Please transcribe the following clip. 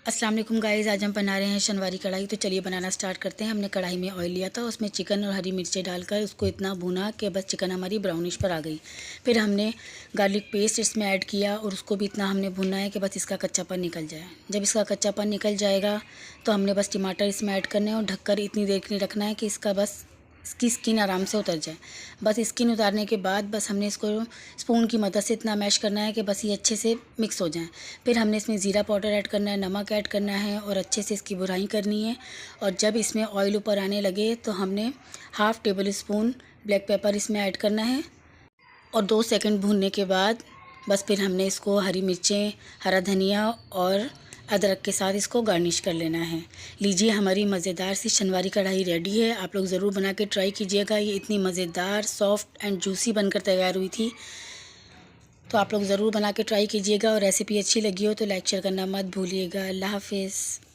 अस्सलाम वालेकुम गाइस, आज हम बना रहे हैं शनवारी कढ़ाई। तो चलिए बनाना स्टार्ट करते हैं। हमने कढ़ाई में ऑयल लिया था, उसमें चिकन और हरी मिर्चें डालकर उसको इतना भुना कि बस चिकन हमारी ब्राउनिश पर आ गई। फिर हमने गार्लिक पेस्ट इसमें ऐड किया और उसको भी इतना हमने भुना है कि बस इसका कच्चापन निकल जाए। जब इसका कच्चापन निकल जाएगा तो हमने बस टमाटर इसमें ऐड करने हैं और ढककर इतनी देर के लिए रखना है कि इसका बस इसकी स्किन आराम से उतर जाए। बस स्किन उतारने के बाद बस हमने इसको स्पून की मदद से इतना मैश करना है कि बस ये अच्छे से मिक्स हो जाए। फिर हमने इसमें ज़ीरा पाउडर ऐड करना है, नमक ऐड करना है और अच्छे से इसकी भुनाई करनी है। और जब इसमें ऑयल ऊपर आने लगे तो हमने half table spoon black pepper इसमें ऐड करना है और 2 सेकंड भूनने के बाद बस फिर हमने इसको हरी मिर्चें, हरा धनिया और अदरक के साथ इसको गार्निश कर लेना है। लीजिए, हमारी मज़ेदार सी शनवारी कढ़ाई रेडी है। आप लोग ज़रूर बना के ट्राई कीजिएगा। ये इतनी मज़ेदार, सॉफ्ट एंड जूसी बनकर तैयार हुई थी। तो आप लोग ज़रूर बना के ट्राई कीजिएगा और रेसिपी अच्छी लगी हो तो लाइक शेयर करना मत भूलिएगा। अल्लाह हाफ़िज़।